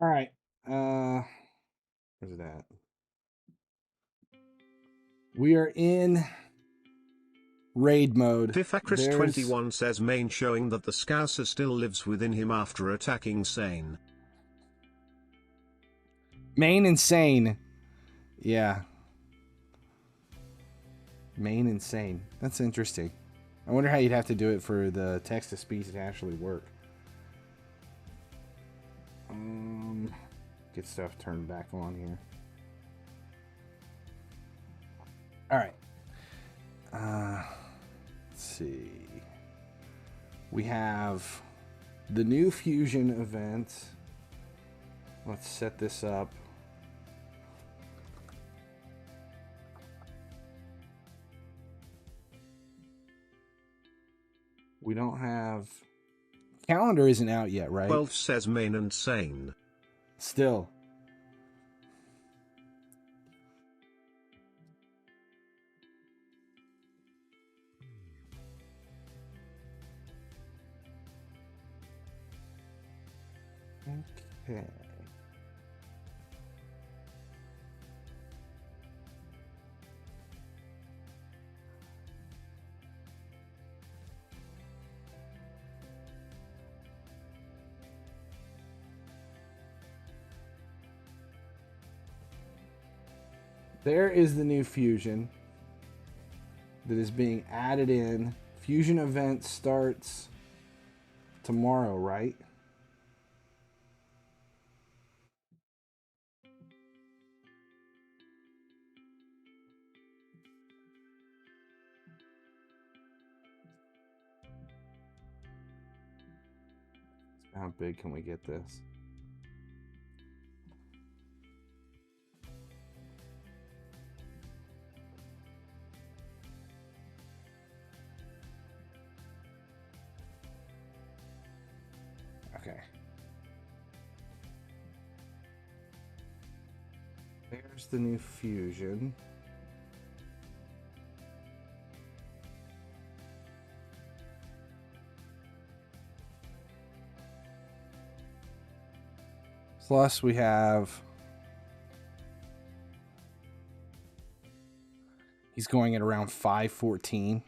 All right. Where's that? We are in raid mode. Fifacris21 says main showing that the Scouser still lives within him after attacking Sane. Main insane. Yeah. Main insane. That's interesting. I wonder how you'd have to do it for the text-to-speech to actually work. Get stuff turned back on here. All right. Let's see. We have the new Fusion event. Let's set this up. We don't have... Calendar isn't out yet, right? 12 says main and Sane. Still. Okay. There is the new Fusion that is being added in. Fusion event starts tomorrow, right? How big can we get this? Okay. There's the new Fusion. Plus we have... He's going at around 514.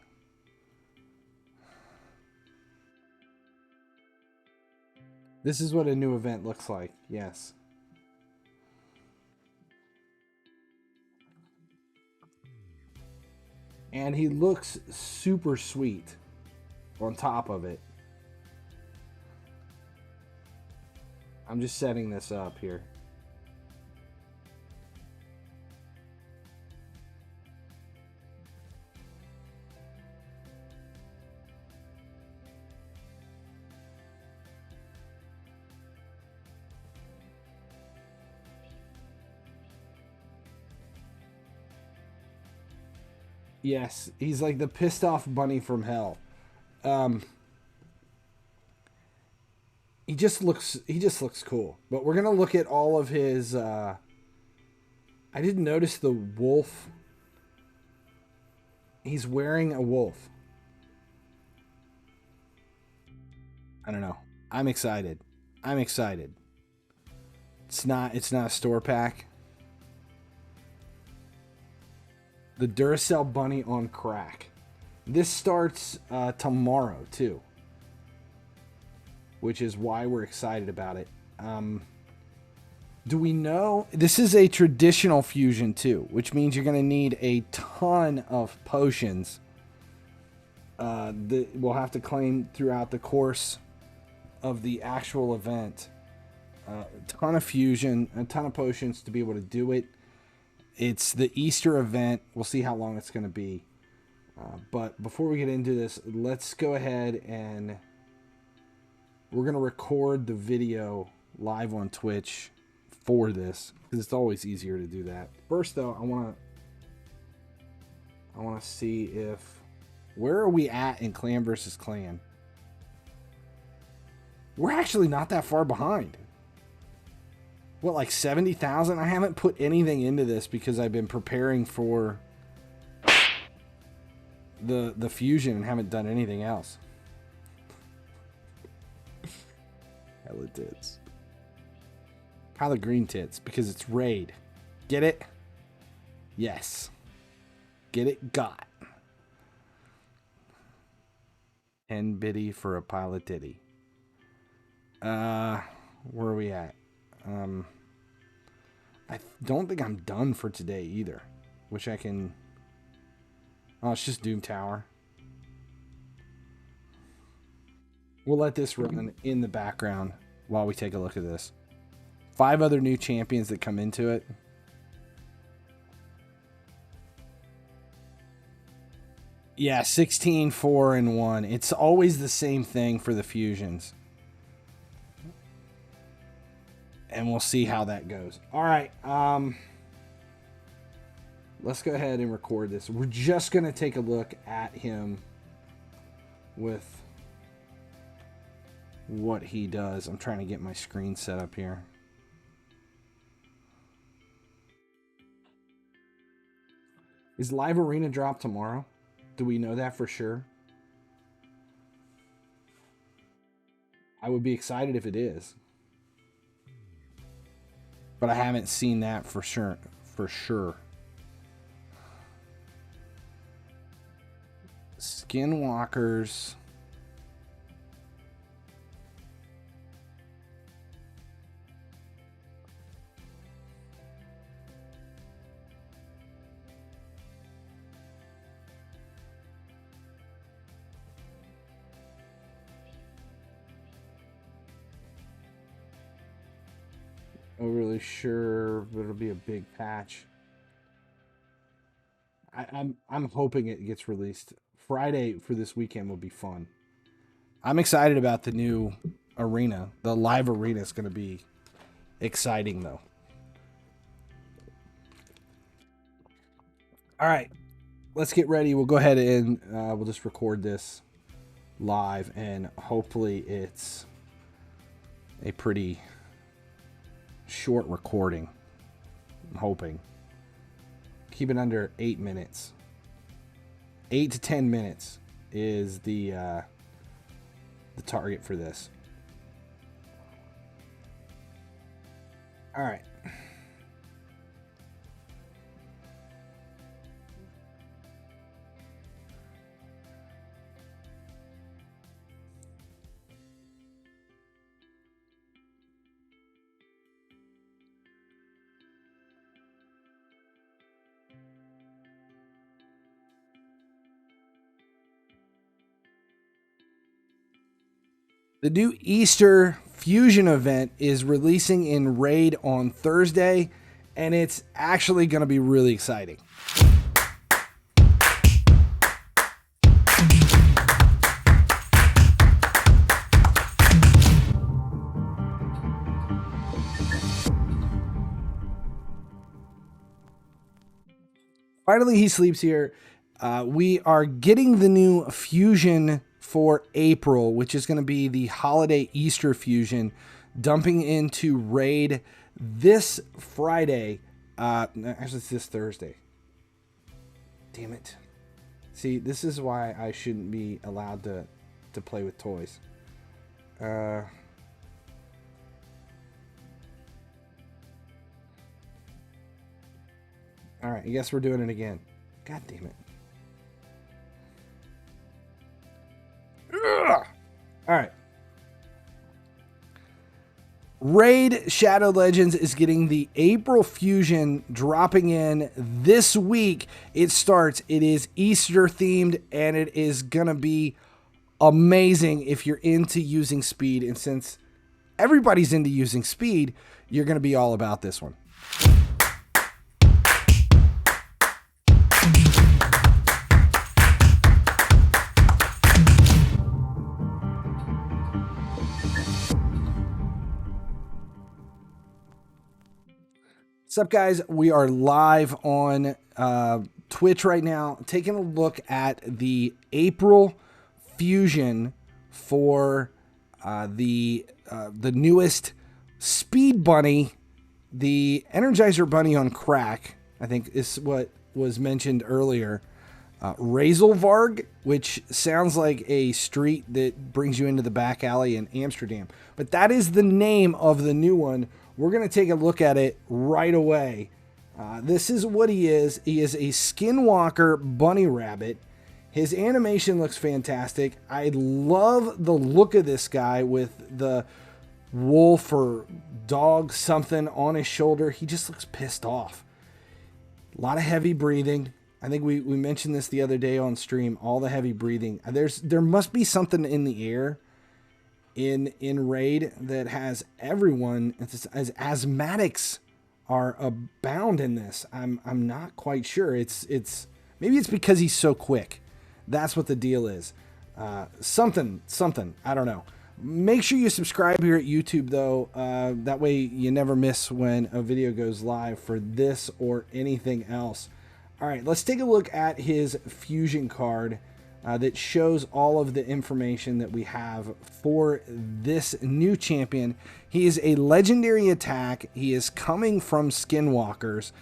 This is what a new event looks like. Yes. And he looks super sweet on top of it. I'm just setting this up here. Yes, he's like the pissed off bunny from hell. He just looks cool. But we're gonna look at all of his. I didn't notice the wolf. He's wearing a wolf. I don't know. I'm excited. I'm excited. It's not a store pack. The Duracell bunny on crack. This starts tomorrow too, which is why we're excited about it. Do we know this is a traditional fusion too, which means you're going to need a ton of potions that we'll have to claim throughout the course of the actual event. A ton of fusion, a ton of potions to be able to do it. It's the Easter event. We'll see how long it's going to be. But before we get into this, let's go ahead and we're going to record the video live on Twitch for this because it's always easier to do that. First, though, I want to see if where are we at in clan versus clan. We're actually not that far behind. What, like 70,000? I haven't put anything into this because I've been preparing for the fusion and haven't done anything else. Hella tits. How the green tits? Because it's raid. Get it? Yes. Get it? Got. 10 biddy for a pile of titty. Where are we at? I don't think I'm done for today either. Wish I can... Oh, it's just Doom Tower. We'll let this run in the background while we take a look at this. 5 other new champions that come into it. Yeah, 16, 4, and 1. It's always the same thing for the fusions. And we'll see how that goes. All right. Let's go ahead and record this. We're just going to take a look at him with what he does. I'm trying to get my screen set up here. Is Live Arena drop tomorrow? Do we know that for sure? I would be excited if it is. But I haven't seen that for sure. Skinwalkers. Not really sure, but it'll be a big patch. I'm hoping it gets released. Friday for this weekend will be fun. I'm excited about the new arena. The live arena is going to be exciting, though. All right, let's get ready. We'll go ahead and we'll just record this live, and hopefully it's a pretty short recording. I'm hoping. Keep it under 8 minutes. 8 to 10 minutes is the target for this. All right. The new Easter Fusion event is releasing in Raid on Thursday, and it's actually going to be really exciting. Finally, he sleeps here. We are getting the new Fusion for April, which is going to be the holiday Easter fusion, dumping into Raid this Friday. Actually, it's this Thursday. Damn it. See, this is why I shouldn't be allowed to play with toys. All right, I guess we're doing it again. God damn it. Ugh. All right. Raid Shadow Legends is getting the April Fusion dropping in this week. It starts. It is Easter themed, and it is going to be amazing if you're into using speed. And since everybody's into using speed, you're going to be all about this one. What's up, guys? We are live on Twitch right now, taking a look at the April Fusion for the newest Speed Bunny, the Energizer Bunny on crack, I think is what was mentioned earlier. Razelvarg, which sounds like a street that brings you into the back alley in Amsterdam. But that is the name of the new one. we're going to take a look at it right away. This is what he is. He is a Skinwalker bunny rabbit. His animation looks fantastic. I love the look of this guy with the wolf or dog something on his shoulder. He just looks pissed off. A lot of heavy breathing. I think we mentioned this the other day on stream, all the heavy breathing. There must be something in the air in Raid that has everyone, as asthmatics are abound in this. I'm not quite sure. It's maybe it's because he's so quick. That's what the deal is. Something, I don't know. Make sure you subscribe here at YouTube, though. That way you never miss when a video goes live for this or anything else. All right, let's take a look at his fusion card that shows all of the information that we have for this new champion. He is a legendary attack. He is coming from Skinwalkers.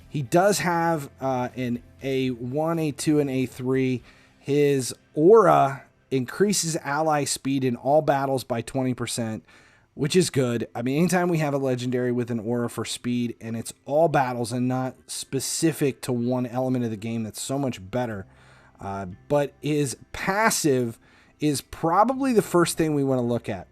He does have an A1, A2, and A3. His aura increases ally speed in all battles by 20%, which is good. I mean, anytime we have a legendary with an aura for speed and it's all battles and not specific to one element of the game, that's so much better. But his passive is probably the first thing we want to look at.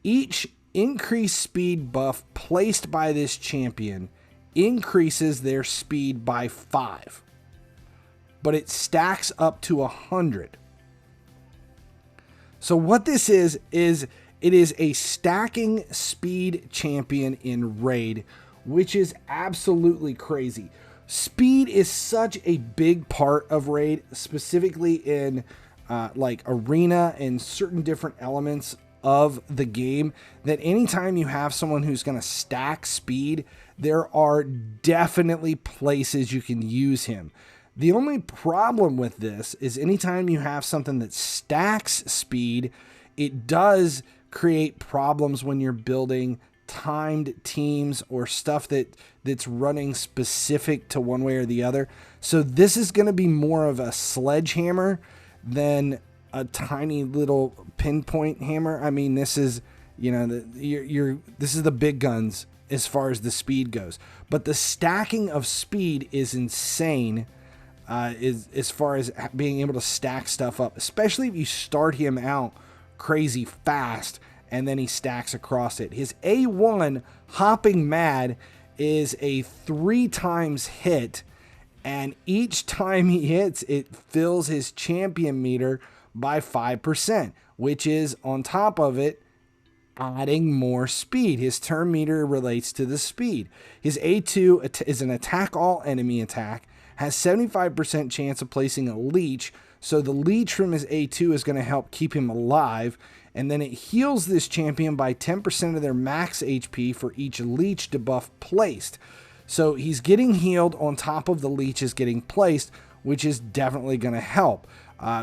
Each increased speed buff placed by this champion increases their speed by 5, but it stacks up to 100. So what this is it is a stacking speed champion in Raid, which is absolutely crazy. Speed is such a big part of Raid, specifically in like Arena and certain different elements of the game, that anytime you have someone who's going to stack speed, there are definitely places you can use him. The only problem with this is anytime you have something that stacks speed, it does create problems when you're building timed teams or stuff that's running specific to one way or the other. So this is going to be more of a sledgehammer than a tiny little pinpoint hammer. I mean, this is, you know, this is the big guns as far as the speed goes. But the stacking of speed is insane. As far as being able to stack stuff up, especially if you start him out crazy fast and then he stacks across it. His A1 Hopping Mad is a 3 times hit, and each time he hits, it fills his champion meter by 5%, which is on top of it adding more speed. His turn meter relates to the speed. His A2 is an attack all enemy attack, has 75% chance of placing a leech, so the leech from his A2 is going to help keep him alive, and then it heals this champion by 10% of their max HP for each leech debuff placed. So he's getting healed on top of the leeches getting placed, which is definitely going to help.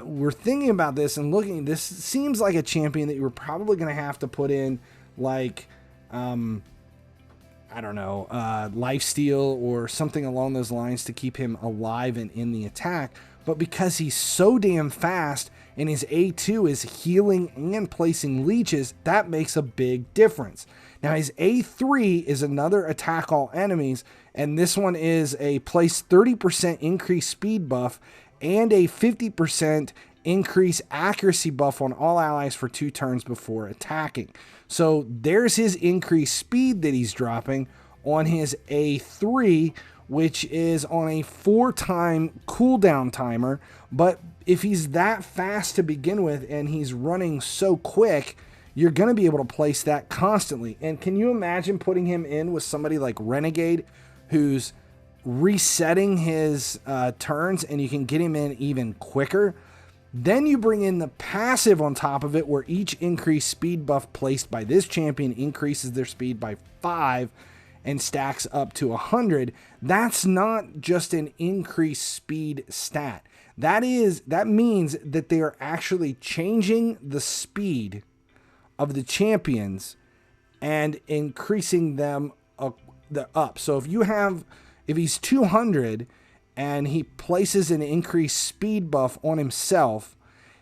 We're thinking about this and looking, this seems like a champion that you were probably going to have to put in like, I don't know, lifesteal or something along those lines to keep him alive and in the attack. But because he's so damn fast and his A2 is healing and placing leeches, that makes a big difference. Now his A3 is another attack all enemies, and this one is a place 30% increased speed buff and a 50% increase accuracy buff on all allies for 2 turns before attacking. So there's his increased speed that he's dropping on his A3, which is on a 4-time cooldown timer. But if he's that fast to begin with and he's running so quick, you're going to be able to place that constantly. And can you imagine putting him in with somebody like Renegade, who's resetting his turns, and you can get him in even quicker? Then you bring in the passive on top of it, where each increased speed buff placed by this champion increases their speed by 5 and stacks up to 100. That's not just an increased speed stat. That means that they are actually changing the speed of the champions and increasing them up. So if he's 200 and he places an increased speed buff on himself,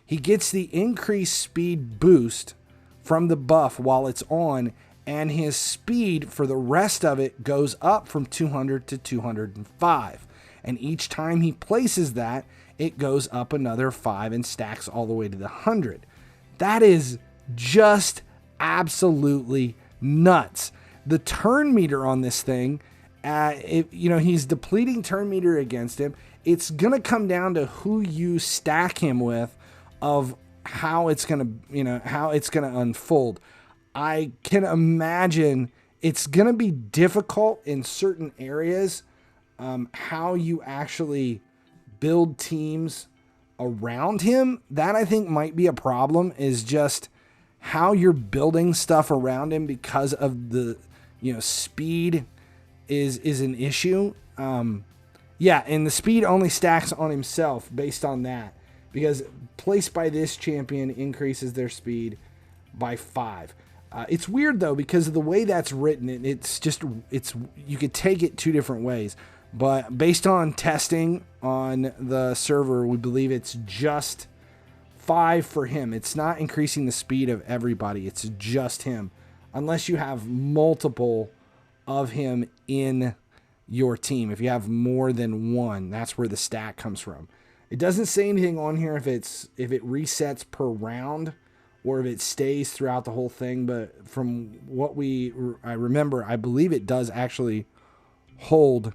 he gets the increased speed boost from the buff while it's on, and his speed for the rest of it goes up from 200 to 205. And each time he places that, it goes up another 5 and stacks all the way to the 100. That is just absolutely nuts. The turn meter on this thing, he's depleting turn meter against him. It's going to come down to who you stack him with of how it's going to unfold. I can imagine it's going to be difficult in certain areas, how you actually build teams around him. That I think might be a problem, is just how you're building stuff around him, because of the, speed is an issue. And the speed only stacks on himself based on that, because placed by this champion increases their speed by 5. It's weird though, because of the way that's written, you could take it 2 different ways. But based on testing on the server, we believe it's just 5 for him. It's not increasing the speed of everybody. It's just him. Unless you have multiple of him in your team. If you have more than one, that's where the stack comes from. It doesn't say anything on here if it resets per round or if it stays throughout the whole thing. But from what I remember, I believe it does actually hold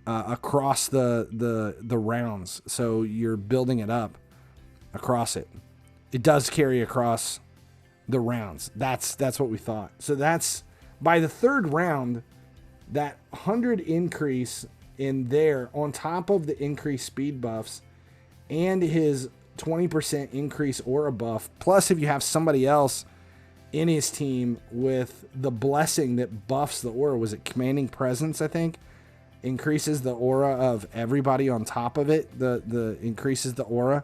across the rounds. So you're building it up across it. It does carry across the rounds. That's what we thought. So that's by the 3rd round, that 100 increase in there on top of the increased speed buffs and his 20% increase aura buff. Plus, if you have somebody else in his team with the blessing that buffs the aura, was it commanding presence? I think increases the aura of everybody on top of it. The increases the aura.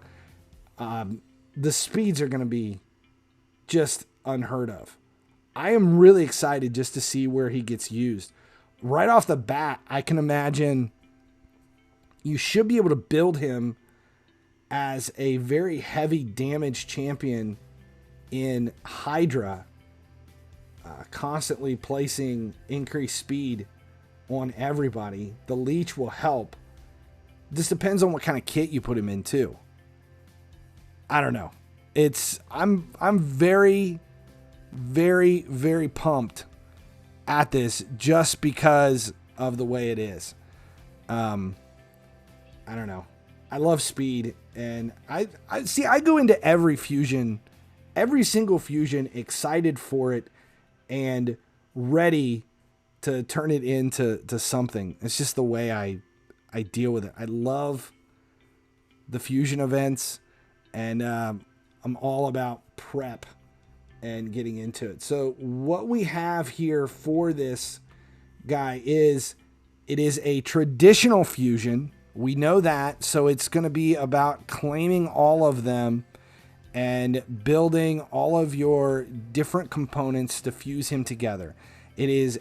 The speeds are going to be just unheard of. I am really excited just to see where he gets used. Right off the bat, I can imagine you should be able to build him as a very heavy damage champion in HYDRA, constantly placing increased speed on everybody. The leech will help. This depends on what kind of kit you put him in too. I don't know. I'm very, very, very pumped at this just because of the way it is. I don't know. I love speed, and I go into every single fusion excited for it and ready to turn it into something. It's just the way I deal with it. I love the fusion events, and I'm all about prep and getting into it. So what we have here for this guy is, it is a traditional fusion. We know that. So it's going to be about claiming all of them and building all of your different components to fuse him together. It's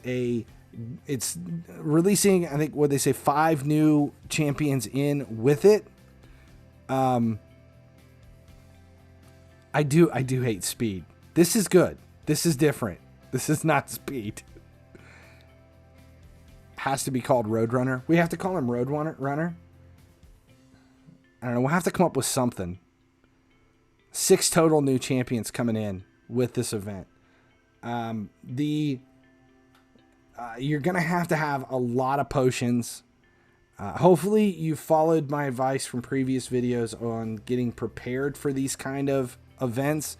releasing, I think, what they say, 5 new champions in with it. I do hate speed. This is good. This is different. This is not speed. Has to be called Roadrunner. We have to call him Roadrunner. I don't know. We'll have to come up with something. 6 total new champions coming in with this event. You're going to have a lot of potions. Hopefully you followed my advice from previous videos on getting prepared for these kind of events,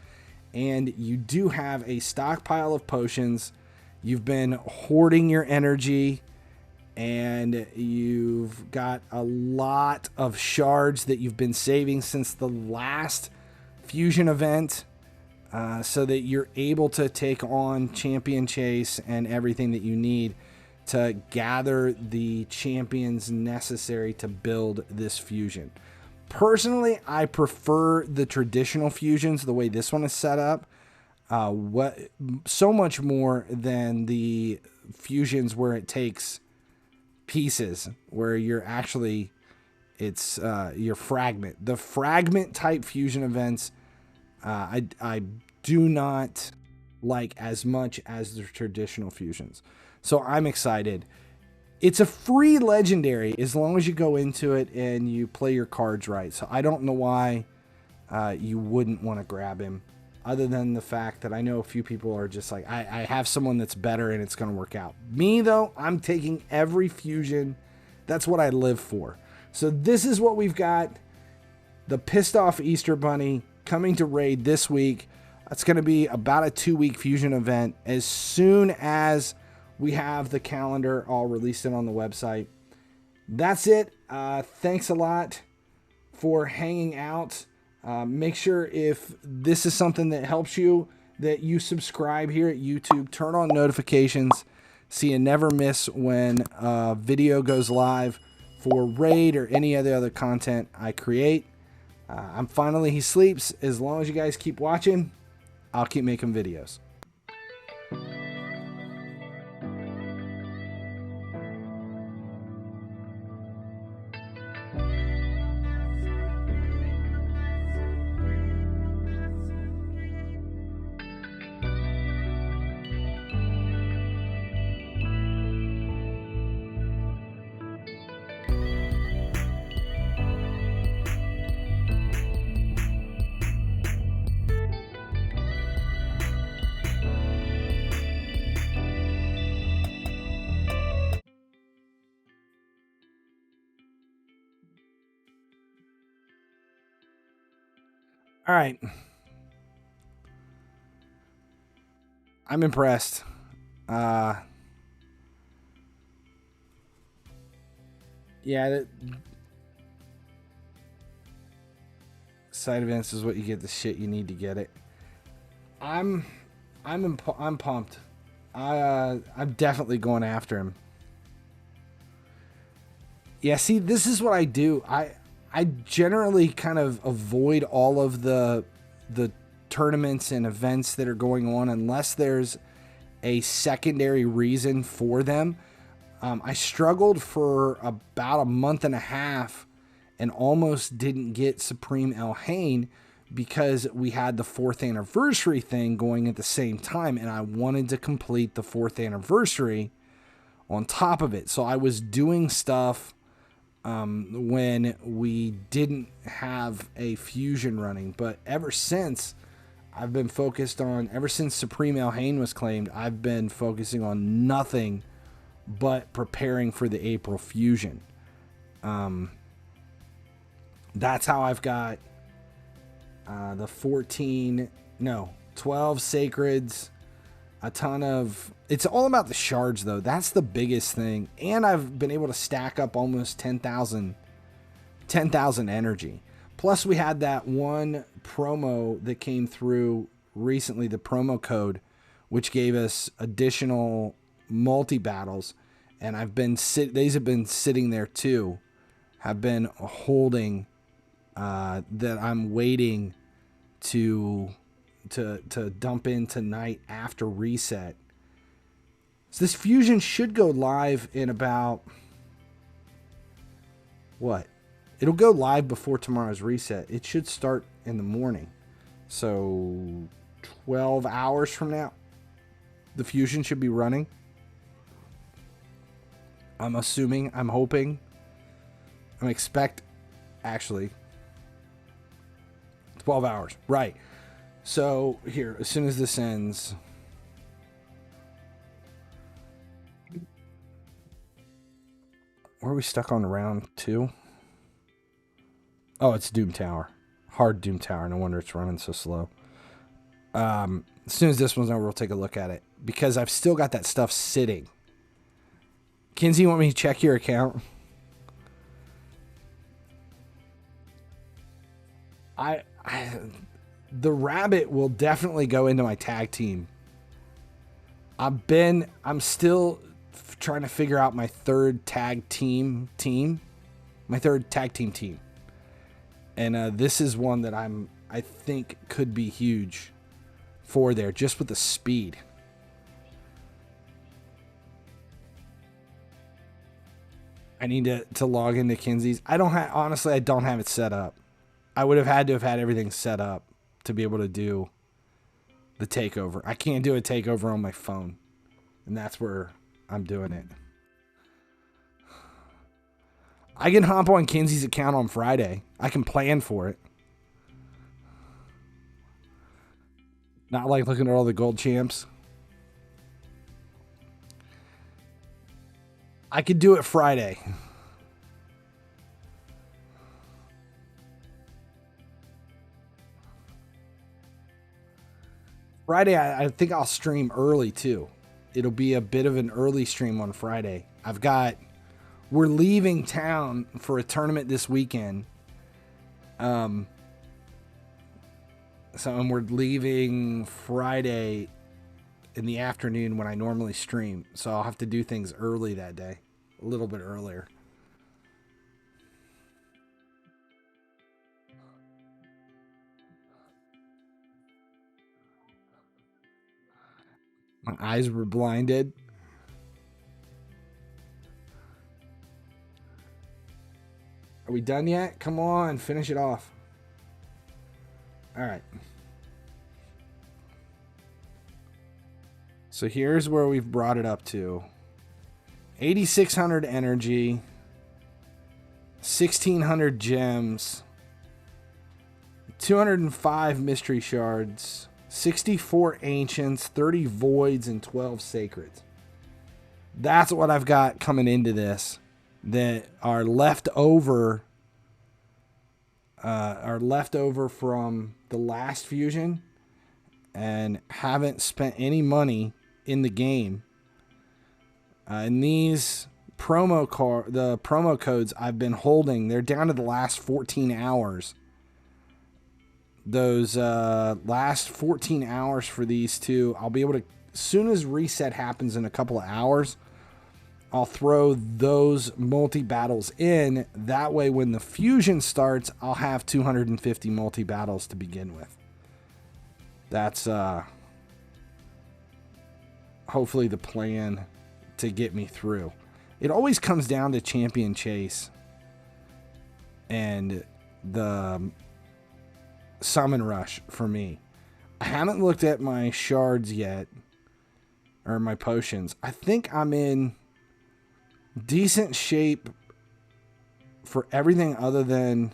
and you do have a stockpile of potions. You've been hoarding your energy, and you've got a lot of shards that you've been saving since the last fusion event, so that you're able to take on champion chase and everything that you need to gather the champions necessary to build this fusion. Personally, I prefer the traditional fusions, the way this one is set up, so much more than the fusions where it takes pieces, where you're actually, it's your fragment. The fragment type fusion events, I do not like as much as the traditional fusions. So I'm excited. It's a free legendary as long as you go into it and you play your cards right. So I don't know why you wouldn't want to grab him, other than the fact that I know a few people are just like, I have someone that's better and it's going to work out. Me, though, I'm taking every fusion. That's what I live for. So this is what we've got. The Pissed Off Easter Bunny coming to raid this week. It's going to be about a 2-week fusion event. As soon as we have the calendar, I'll release it on the website. That's it. Thanks a lot for hanging out. Make sure if this is something that helps you, that you subscribe here at YouTube. Turn on notifications so you never miss when a video goes live for raid or any other content I create. I'm FinallyHeSleeps. As long as you guys keep watching, I'll keep making videos. All right. I'm impressed. Yeah, side events is what you get the shit you need to get it. I'm pumped. I'm definitely going after him. Yeah, see, this is what I do. I generally kind of avoid all of the tournaments and events that are going on unless there's a secondary reason for them. I struggled for about a month and a half and almost didn't get Supreme HellManJa because we had the 4th anniversary thing going at the same time, and I wanted to complete the 4th anniversary on top of it. So I was doing stuff when we didn't have a fusion running, but ever since I've been focused on, ever since Supreme HellManJa was claimed, I've been focusing on nothing but preparing for the April fusion. That's how I've got the 12 sacreds, a ton of, it's all about the shards though. That's the biggest thing. And I've been able to stack up almost 10,000 energy. Plus we had that one promo that came through recently, the promo code, which gave us additional multi-battles. And these have been sitting there too, have been holding, that I'm waiting to dump in tonight after reset. So this fusion should go live in about, what? It'll go live before tomorrow's reset. It should start in the morning. So 12 hours from now, the fusion should be running. I'm assuming, I'm hoping, actually 12 hours, right? So here, as soon as this ends, where are we stuck on round 2? Oh, it's Doom Tower, hard Doom Tower. No wonder it's running so slow. As soon as this one's over, we'll take a look at it because I've still got that stuff sitting. Kinsey, you want me to check your account? The rabbit will definitely go into my tag team. I'm still trying to figure out my third tag team. My third tag team. And this is one that I think could be huge for there, just with the speed. I need to log into Kinsey's. Honestly, I don't have it set up. I would have had to have had everything set up to be able to do the takeover. I can't do a takeover on my phone. And that's where I'm doing it. I can hop on Kinsey's account on Friday. I can plan for it. Not like looking at all the gold champs. I could do it Friday. Friday, I think I'll stream early too. It'll be a bit of an early stream on Friday. We're leaving town for a tournament this weekend. And we're leaving Friday in the afternoon when I normally stream. So I'll have to do things early that day. A little bit earlier. My eyes were blinded. Are we done yet? Come on, finish it off. All right. So here's where we've brought it up to. 8,600 energy. 1,600 gems. 205 mystery shards. 64 ancients, 30 voids, and 12 sacreds. That's what I've got coming into this that are left over from the last fusion and haven't spent any money in the game. And these the promo codes I've been holding, they're down to the last 14 hours. Those last 14 hours for these two, I'll be able to, as soon as reset happens in a couple of hours, I'll throw those multi-battles in. That way, when the fusion starts, I'll have 250 multi-battles to begin with. That's hopefully the plan to get me through. It always comes down to champion chase and the summon rush for me. I haven't looked at my shards yet, or my potions. I think I'm in decent shape for everything other than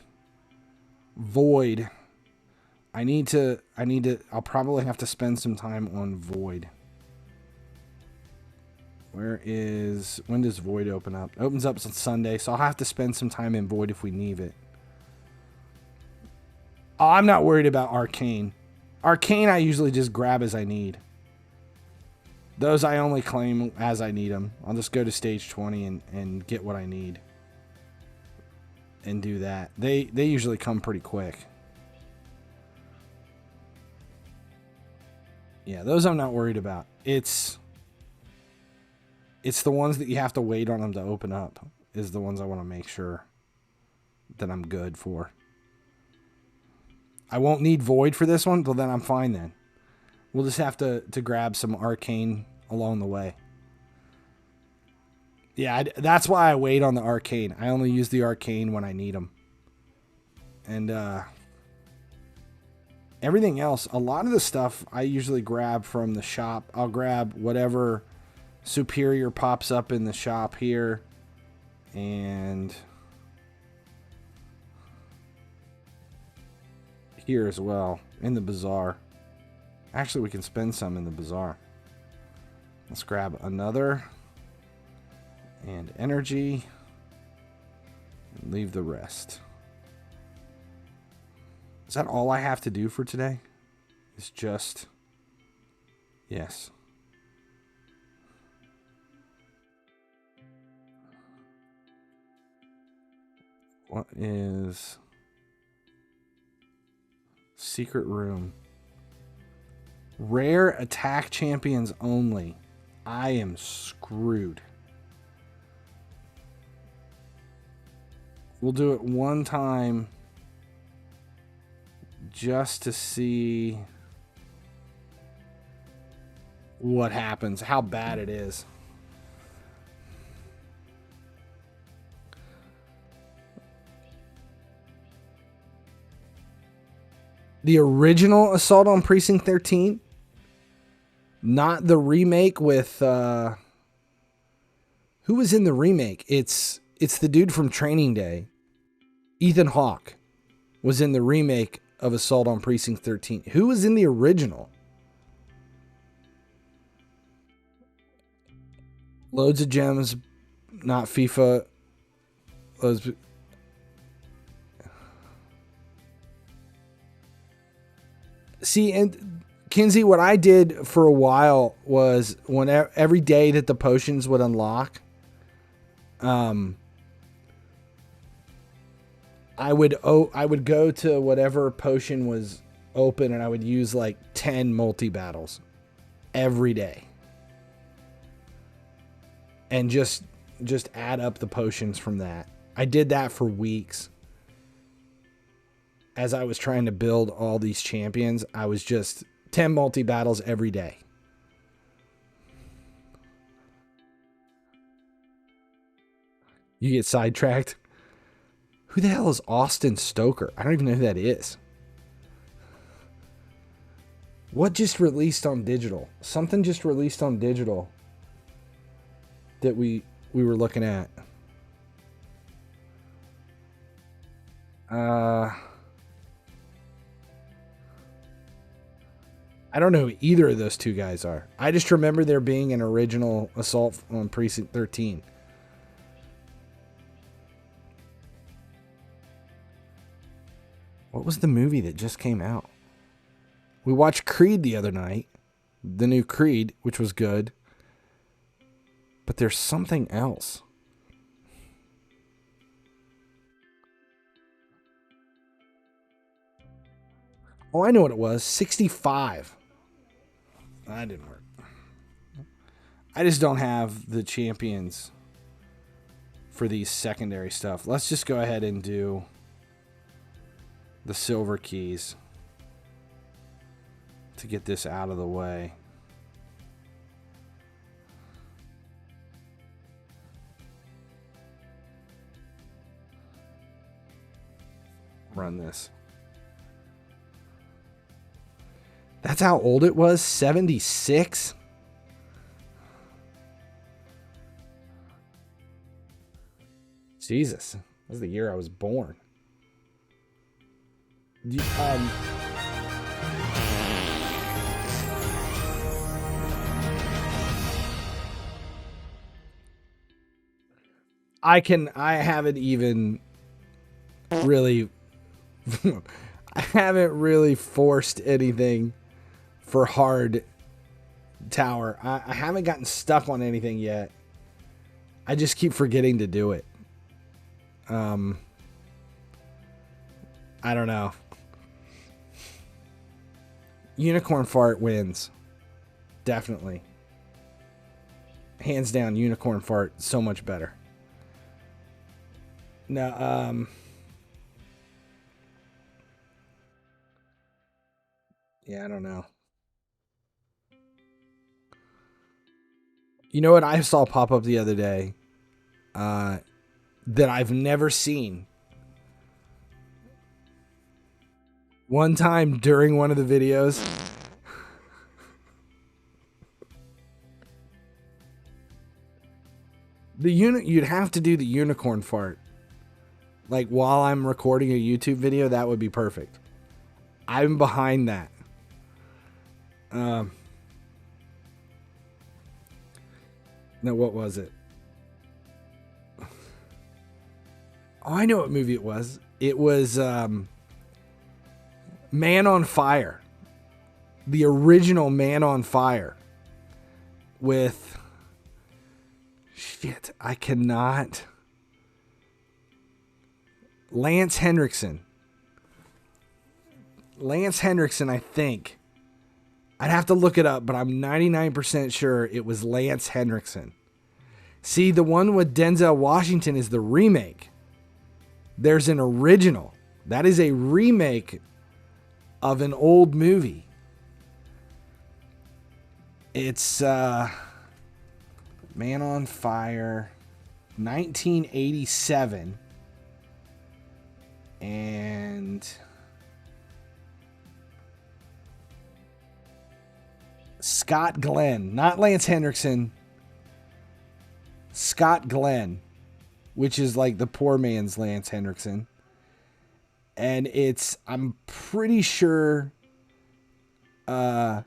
void. I'll probably have to spend some time on void. When does void open up? It opens up on Sunday, so I'll have to spend some time in void if we need it. Oh, I'm not worried about arcane. Arcane I usually just grab as I need. Those I only claim as I need them. I'll just go to stage 20 and get what I need. And do that. They usually come pretty quick. Yeah, those I'm not worried about. It's the ones that you have to wait on them to open up is the ones I want to make sure that I'm good for. I won't need void for this one, but then I'm fine then. We'll just have to grab some arcane along the way. Yeah, that's why I wait on the arcane. I only use the arcane when I need them. And everything else, a lot of the stuff I usually grab from the shop. I'll grab whatever superior pops up in the shop here. And here as well, in the bazaar. Actually, we can spend some in the bazaar. Let's grab another. And energy. And leave the rest. Is that all I have to do for today? It's just... Yes. What is... Secret room. Rare attack champions only. I am screwed. We'll do it one time just to see what happens, how bad it is. The original Assault on Precinct 13 Not the remake with who was in the remake? It's the dude from Training Day. Ethan Hawke was in the remake of Assault on Precinct 13. Who was in the original? Loads of gems, not FIFA. See, and Kinsey, what I did for a while was whenever every day that the potions would unlock, I would go to whatever potion was open and I would use like 10 multi-battles every day. And just add up the potions from that. I did that for weeks. As I was trying to build all these champions, I was just 10 multi-battles every day. You get sidetracked. Who the hell is Austin Stoker? I don't even know who that is. What just released on digital? Something just released on digital that we were looking at. I don't know who either of those two guys are. I just remember there being an original Assault on Precinct 13. What was the movie that just came out? We watched Creed the other night. The new Creed, which was good. But there's something else. Oh, I know what it was. 65. That didn't work. I just don't have the champions for these secondary stuff. Let's just go ahead and do the silver keys to get this out of the way. Run this. That's how old it was? 76? Jesus. That was the year I was born. I haven't even really I haven't really forced anything for hard tower. I haven't gotten stuck on anything yet. I just keep forgetting to do it. I don't know. Unicorn Fart wins. Definitely. Hands down, Unicorn Fart, so much better. No, yeah, I don't know. You know what I saw pop up the other day? That I've never seen. One time during one of the videos, you'd have to do the unicorn fart. Like while I'm recording a YouTube video, that would be perfect. I'm behind that. No, what was it? Oh, I know what movie it was. It was Man on Fire. The original Man on Fire. With... Shit, I cannot... Lance Henriksen. Lance Henriksen, I think. I'd have to look it up, but I'm 99% sure it was Lance Henriksen. See, the one with Denzel Washington is the remake. There's an original. That is a remake of an old movie. It's Man on Fire, 1987. And Scott Glenn, not Lance Henriksen. Scott Glenn, which is like the poor man's Lance Henriksen. And it's, I'm pretty sure the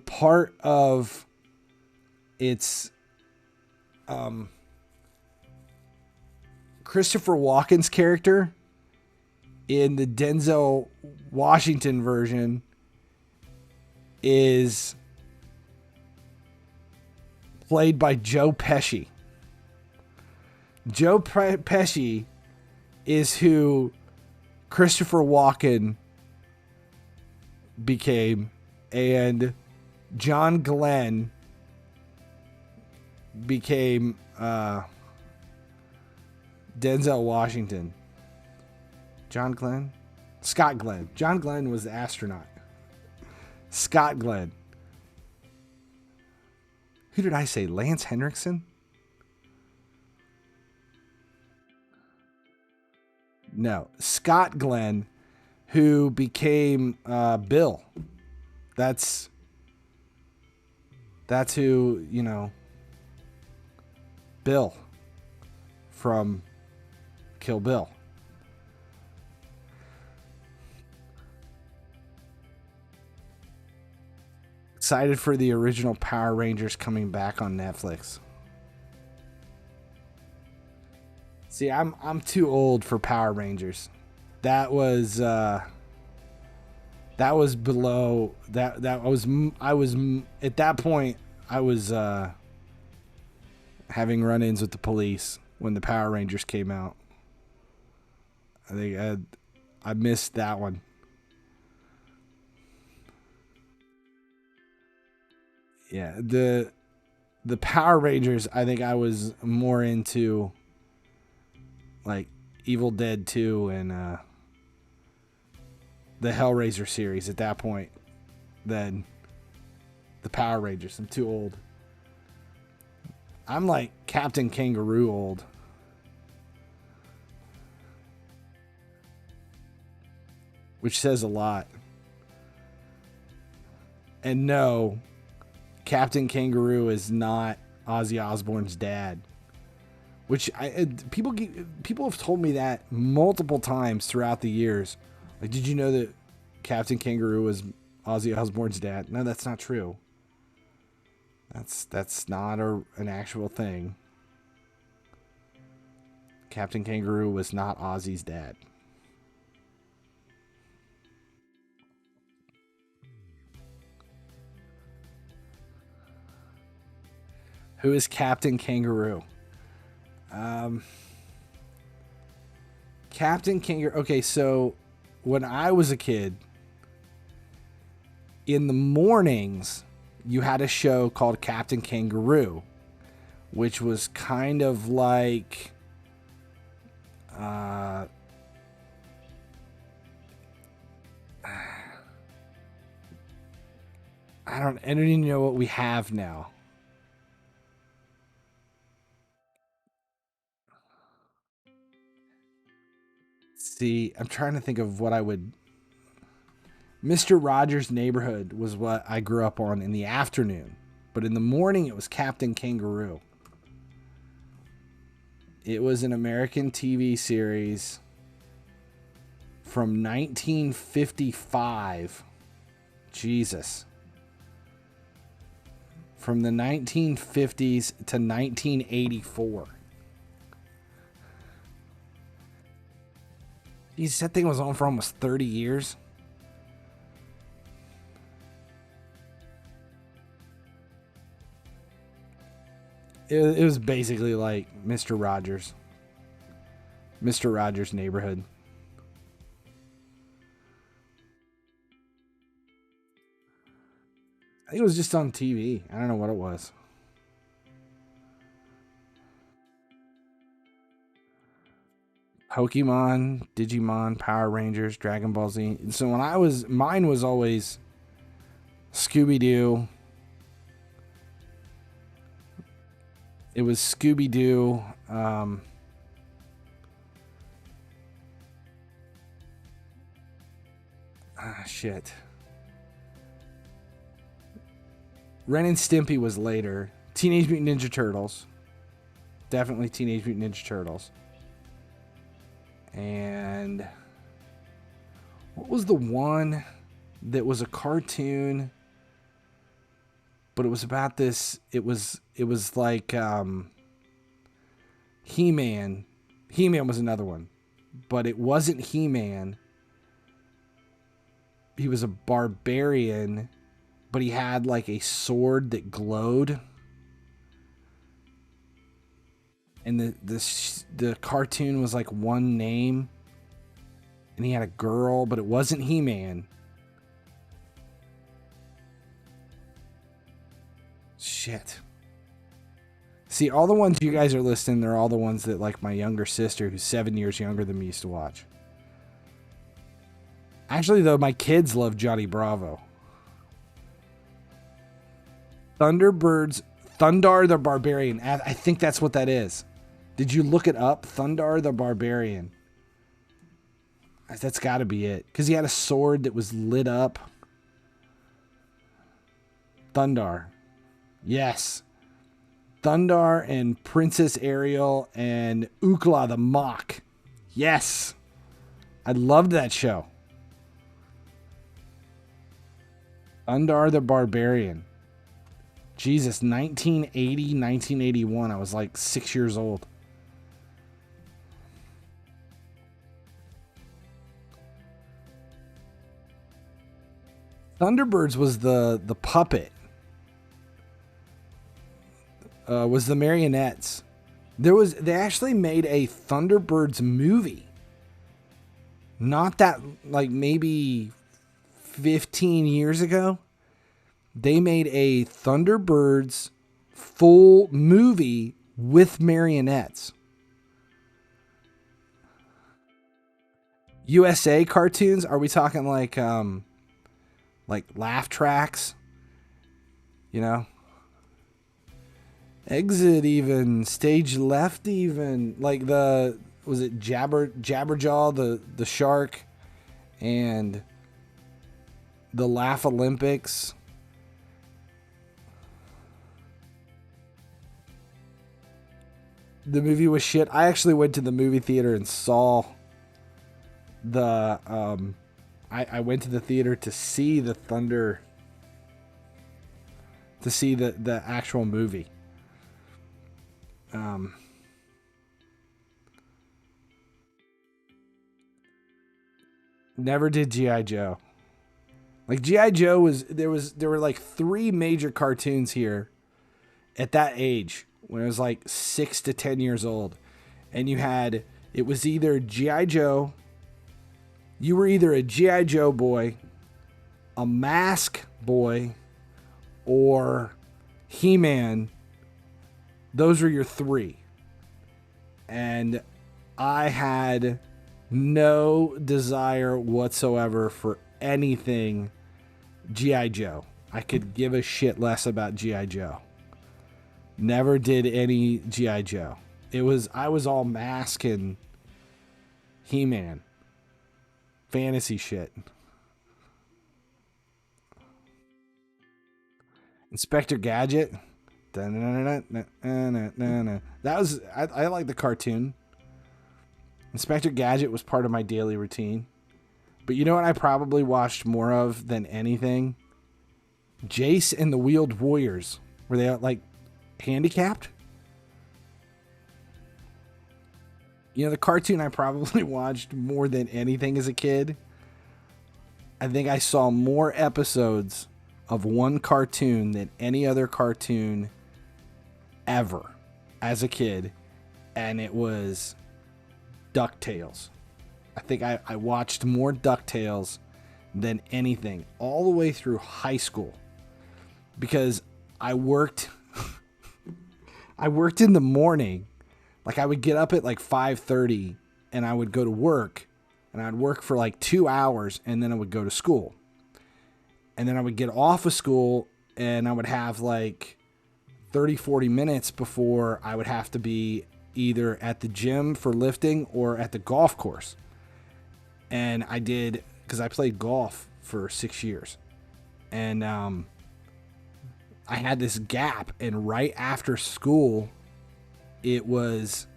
part of it's Christopher Walken's character in the Denzel Washington version is played by Joe Pesci. Joe Pesci is who Christopher Walken became, and John Glenn became Denzel Washington. John Glenn? Scott Glenn. John Glenn was the astronaut. Scott Glenn. Who did I say? Lance Henriksen? No. Scott Glenn, who became Bill. That's who, you know, Bill from Kill Bill. Excited for the original Power Rangers coming back on Netflix. See, I'm too old for Power Rangers. That was below that. I was at that point. I was having run-ins with the police when the Power Rangers came out. I think I missed that one. Yeah, the Power Rangers, I think I was more into like Evil Dead 2 and the Hellraiser series at that point than the Power Rangers. I'm too old. I'm like Captain Kangaroo old. Which says a lot. And no, Captain Kangaroo is not Ozzy Osbourne's dad. Which people have told me that multiple times throughout the years. Like, did you know that Captain Kangaroo was Ozzy Osbourne's dad? No, that's not true. That's not an actual thing. Captain Kangaroo was not Ozzy's dad. Who is Captain Kangaroo? Captain Kangaroo. Okay, so when I was a kid, in the mornings, you had a show called Captain Kangaroo, which was kind of like I don't even know what we have now. See, I'm trying to think of what I would. Mr. Rogers' Neighborhood was what I grew up on in the afternoon, but in the morning it was Captain Kangaroo. It was an American TV series from 1955. Jesus. From the 1950s to 1984. Geez, that thing was on for almost 30 years. It was basically like Mr. Rogers. Mr. Rogers' Neighborhood. I think it was just on TV. I don't know what it was. Pokemon, Digimon, Power Rangers, Dragon Ball Z. So when mine was always Scooby-Doo. It was Scooby-Doo. Shit. Ren and Stimpy was later. Teenage Mutant Ninja Turtles. Definitely Teenage Mutant Ninja Turtles. And what was the one that was a cartoon, but it was about this, it was like He-Man. He-Man was another one, but it wasn't He-Man. He was a barbarian, but he had like a sword that glowed. And the cartoon was like one name. And he had a girl, but it wasn't He-Man. Shit. See, all the ones you guys are listing, they're all the ones that like my younger sister, who's 7 years younger than me, used to watch. Actually, though, my kids love Johnny Bravo. Thunderbirds, Thundar the Barbarian. I think that's what that is. Did you look it up? Thundar the Barbarian. That's got to be it. Because he had a sword that was lit up. Thundar. Yes. Thundar and Princess Ariel and Ookla the Mock. Yes. I loved that show. Thundar the Barbarian. Jesus, 1980, 1981. I was like 6 years old. Thunderbirds was the puppet. Was the marionettes. They actually made a Thunderbirds movie. Not that, like maybe 15 years ago. They made a Thunderbirds full movie with marionettes. USA cartoons? Are we talking like laugh tracks? You know? Exit even, stage left even, like was it Jabberjaw, the shark, and the Laugh Olympics. The movie was shit. I actually went to the movie theater and saw the I went to the theater to see the actual movie. Never did G.I. Joe. Like G.I. Joe there were like 3 major cartoons here at that age when I was like 6 to 10 years old. And it was either G.I. Joe, you were either a G.I. Joe boy, a Mask boy, or He-Man. Those were your 3. And I had no desire whatsoever for anything G.I. Joe. I could give a shit less about G.I. Joe. Never did any G.I. Joe. I was all Mask and He-Man. Fantasy shit. Inspector Gadget. That was I like the cartoon. Inspector Gadget was part of my daily routine. But you know what I probably watched more of than anything? Jace and the Wheeled Warriors. Were they like handicapped? You know, the cartoon I probably watched more than anything as a kid. I think I saw more episodes of one cartoon than any other cartoon ever as a kid, and it was DuckTales. I think I watched more DuckTales than anything all the way through high school because I worked in the morning. Like I would get up at like 5:30 and I would go to work, and I'd work for like 2 hours, and then I would go to school. And then I would get off of school and I would have like 30-40 minutes before I would have to be either at the gym for lifting or at the golf course. And I did, because I played golf for 6 years. And I I had this gap, and right after school, it was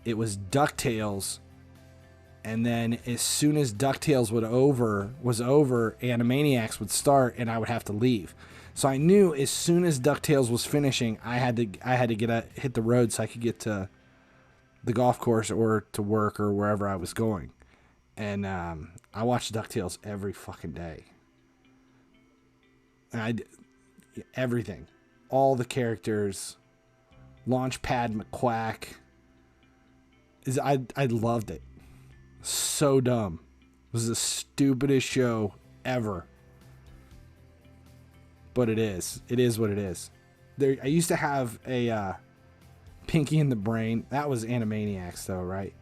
DuckTales, and then as soon as DuckTales was over, Animaniacs would start, and I would have to leave. So I knew as soon as DuckTales was finishing, I had to hit the road so I could get to the golf course or to work or wherever I was going. And I watched DuckTales every fucking day. And everything, all the characters, Launchpad McQuack. I loved it. So dumb. It was the stupidest show ever. But it is. It is what it is. I used to have a Pinky and the Brain. That was Animaniacs, though, right?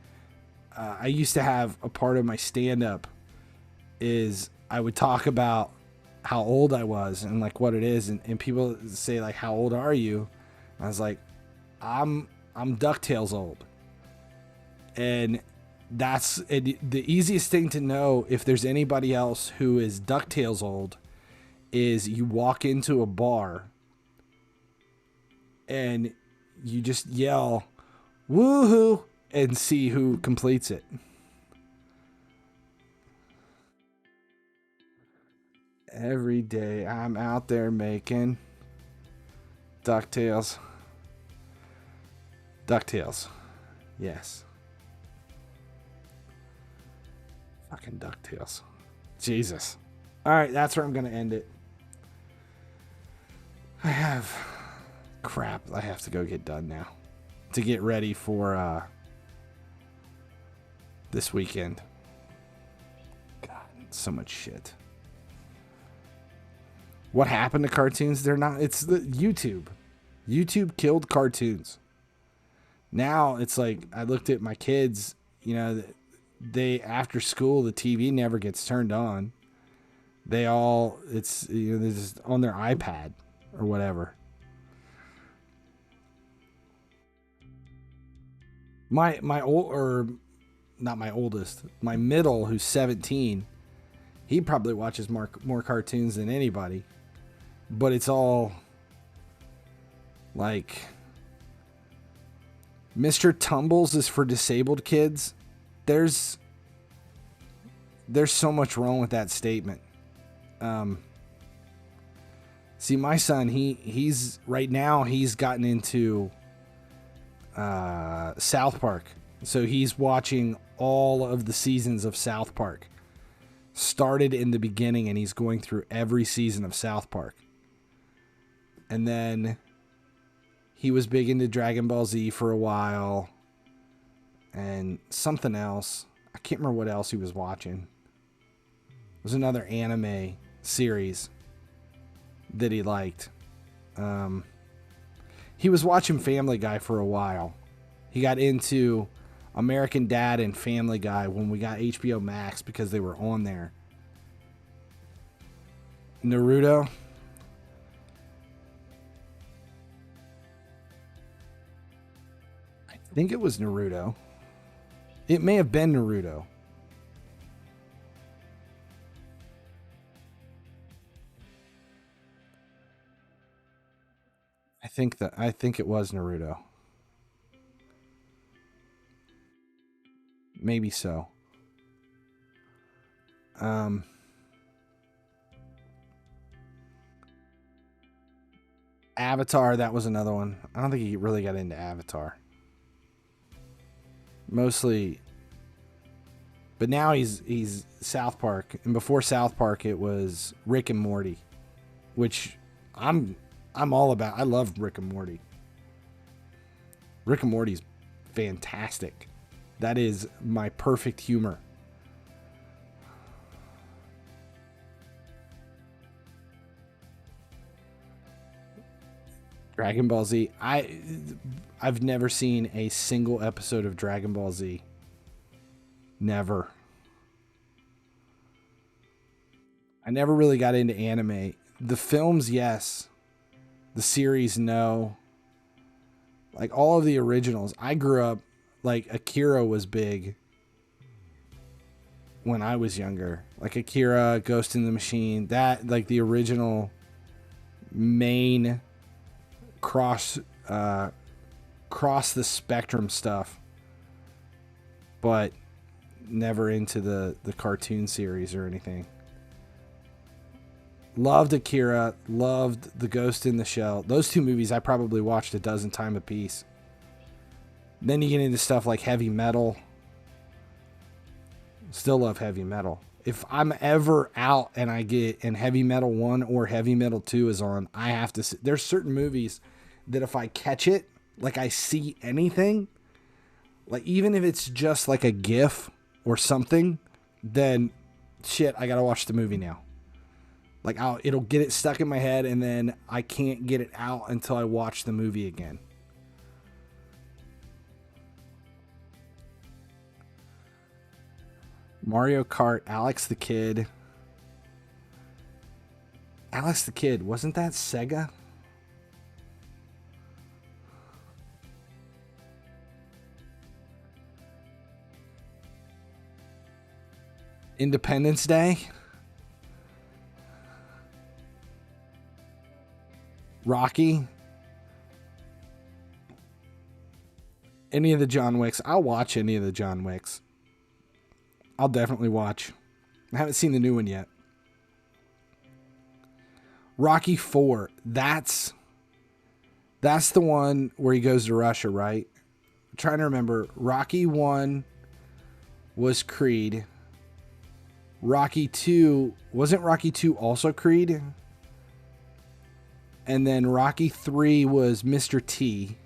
I used to have a part of my stand-up is I would talk about how old I was and like what it is, and people say like, how old are you? And I was like, I'm DuckTales old. And that's the easiest thing to know if there's anybody else who is DuckTales old is you walk into a bar and you just yell woohoo and see who completes it. Every day I'm out there making DuckTales. DuckTales. Yes. Fucking DuckTales. Jesus. Alright, that's where I'm going to end it. I have to go get done now to get ready for this weekend. God, so much shit. What happened to cartoons? It's the YouTube. YouTube killed cartoons. Now it's like, I looked at my kids, they after school, the TV never gets turned on. They're just on their iPad or whatever. My middle, who's 17, he probably watches more cartoons than anybody. But it's all like Mr. Tumbles is for disabled kids. There's so much wrong with that statement. See, my son, he's right now he's gotten into South Park. So he's watching all of the seasons of South Park. Started in the beginning and he's going through every season of South Park. And then he was big into Dragon Ball Z for a while. And something else. I can't remember what else he was watching. It was another anime series that he liked. He was watching Family Guy for a while. He got into American Dad and Family Guy when we got HBO Max because they were on there. Naruto. I think it was Naruto. It may have been Naruto. I think it was Naruto. Maybe so. Avatar, that was another one. I don't think he really got into Avatar. Mostly, but now he's South Park, and before South Park it was Rick and Morty, which I'm all about. I love Rick and Morty. Rick and Morty's fantastic. That is my perfect humor. Dragon Ball Z. I've never seen a single episode of Dragon Ball Z. Never. I never really got into anime. The films, yes. The series, no. Like all of the originals. I grew up, like Akira was big when I was younger. Like Akira, Ghost in the Machine, that, like the original main cross the spectrum stuff, but never into the cartoon series or anything. Loved Akira, loved The Ghost in the Shell. Those two movies I probably watched a dozen times apiece. Then you get into stuff like heavy metal. Still love heavy metal. If I'm ever out and Heavy Metal 1 or Heavy Metal 2 is on, I have to see. There's certain movies that if I catch it, like I see anything, like even if it's just like a GIF or something, then shit, I gotta watch the movie now. Like it'll get it stuck in my head, and then I can't get it out until I watch the movie again. Mario Kart, Alex the Kid. Alex the Kid, wasn't that Sega? Independence Day? Rocky? Any of the John Wicks? I'll watch any of the John Wicks. I'll definitely watch. I haven't seen the new one yet. Rocky 4. That's the one where he goes to Russia, right? I'm trying to remember. Rocky 1 was Creed. Rocky 2, wasn't Rocky 2 also Creed? And then Rocky 3 was Mr. T.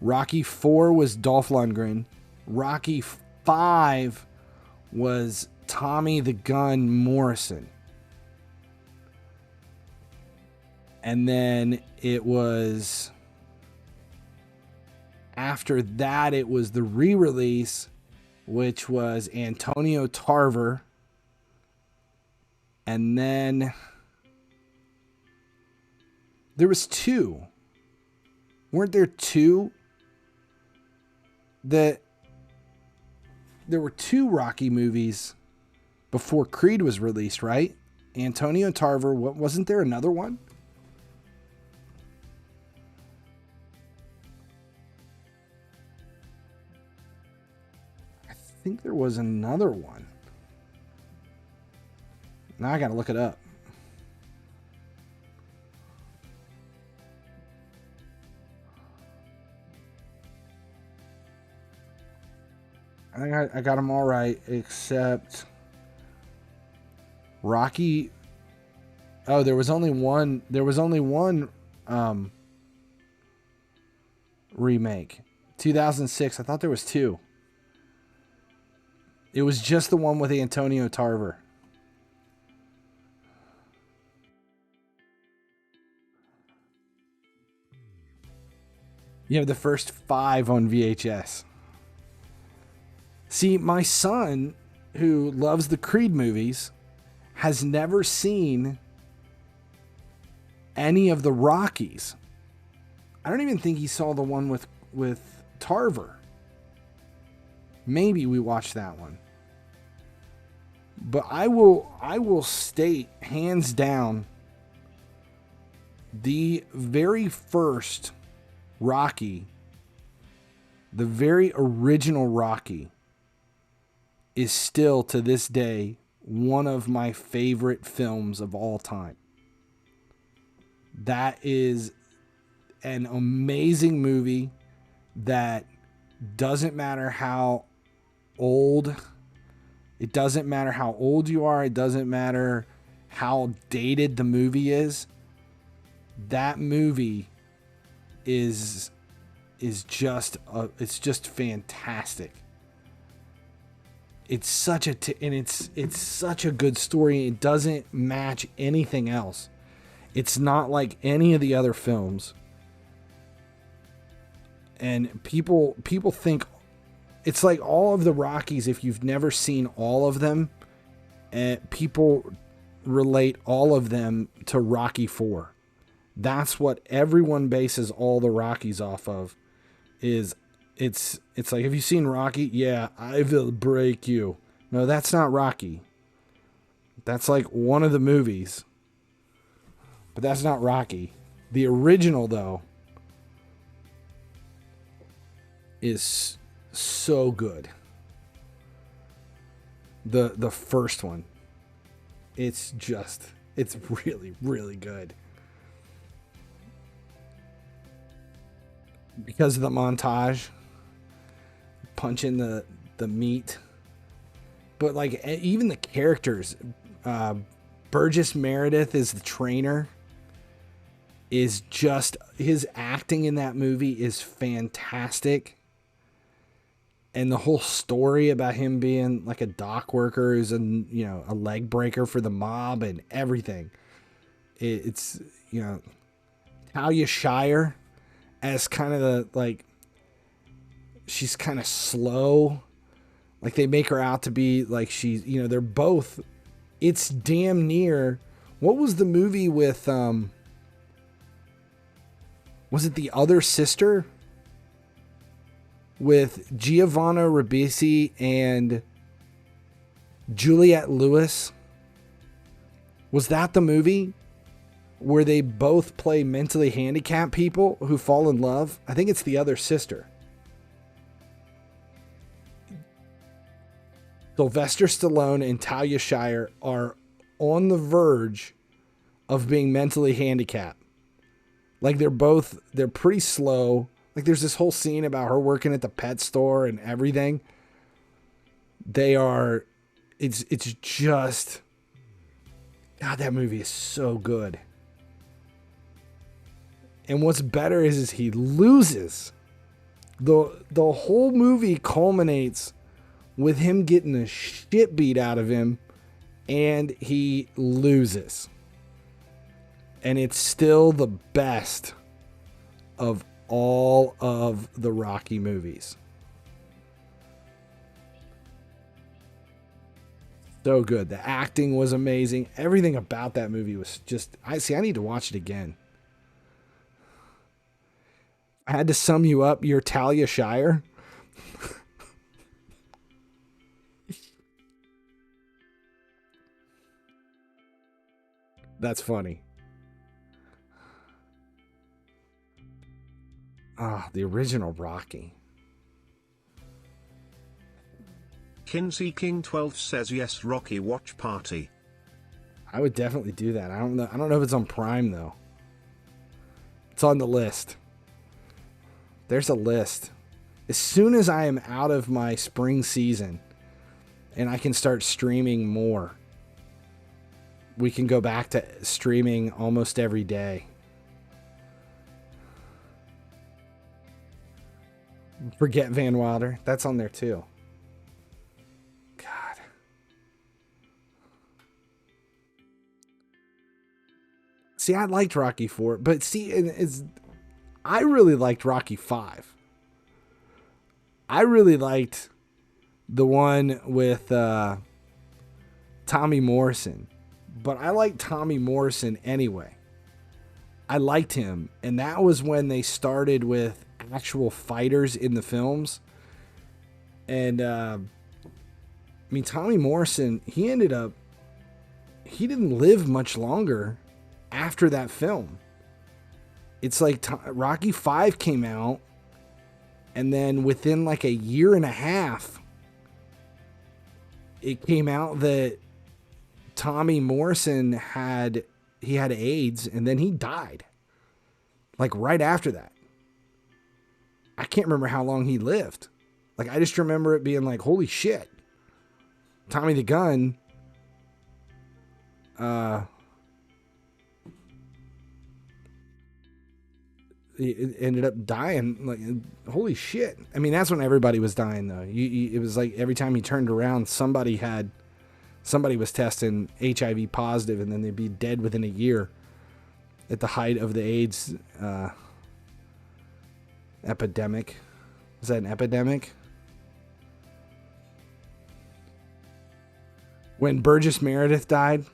Rocky 4 was Dolph Lundgren. Rocky 5 was Tommy the Gun Morrison. And then it was, after that, it was the re-release, which was Antonio Tarver. And then there was 2. Weren't there 2 that... There were 2 Rocky movies before Creed was released, right? Antonio Tarver, wasn't there another one? I think there was another one. Now I gotta look it up. I got them all right, except Rocky. Oh, there was only one. There was only one remake. 2006. I thought there was 2. It was just the one with Antonio Tarver. You have the first 5 on VHS. See, my son, who loves the Creed movies, has never seen any of the Rockies. I don't even think he saw the one with Tarver. Maybe we watched that one. But I will state, hands down, the very first Rocky, the very original Rocky, is still to this day one of my favorite films of all time. That is an amazing movie that doesn't matter how old, it doesn't matter how old you are, it doesn't matter how dated the movie is. That movie is just it's just fantastic. It's such it's such a good story. It doesn't match anything else. It's not like any of the other films. And people think it's like all of the Rockies. If you've never seen all of them, people relate all of them to Rocky 4. That's what everyone bases all the Rockies off of. It's like, have you seen Rocky? Yeah, I will break you. No, that's not Rocky. That's like one of the movies. but that's not Rocky. The original, though, is so good. The first one, it's really, really good. Because of the montage, punching the meat. But like even the characters, Burgess Meredith is the trainer. Is just his acting in that movie is fantastic. And the whole story about him being like a dock worker who's a leg breaker for the mob and everything. It's Talia Shire as kind of the like, she's kind of slow. Like they make her out to be like she's, they're both, it's damn near, what was the movie with, was it The Other Sister? With Giovanna Ribisi and Juliette Lewis? Was that the movie where they both play mentally handicapped people who fall in love? I think it's The Other Sister. Sylvester Stallone and Talia Shire are on the verge of being mentally handicapped. Like they're pretty slow. Like there's this whole scene about her working at the pet store and everything. It's just, God, that movie is so good. And what's better is he loses. The whole movie culminates with him getting the shit beat out of him, and he loses. And it's still the best of all of the Rocky movies. So good. The acting was amazing. Everything about that movie was just, I need to watch it again. I had to sum you up. You're Talia Shire. That's funny. The original Rocky. Kinsey King 12 says yes, Rocky watch party. I would definitely do that. I don't know if it's on Prime though. It's on the list. There's a list. As soon as I am out of my spring season and I can start streaming more, we can go back to streaming almost every day. Forget Van Wilder. That's on there too. God. See, I liked Rocky 4, but see, I really liked Rocky 5. I really liked the one with Tommy Morrison. But I liked Tommy Morrison anyway. I liked him. And that was when they started with actual fighters in the films. And Tommy Morrison, he didn't live much longer after that film. It's like Rocky 5 came out, and then within like a year and a half, it came out that Tommy Morrison had AIDS, and then he died. Like right after that. I can't remember how long he lived. Like I just remember it being like, holy shit. Tommy the Gun it ended up dying. Like, holy shit. I mean, that's when everybody was dying though. It was like every time he turned around, somebody was testing HIV positive, and then they'd be dead within a year at the height of the AIDS epidemic. Was that an epidemic? When Burgess Meredith died?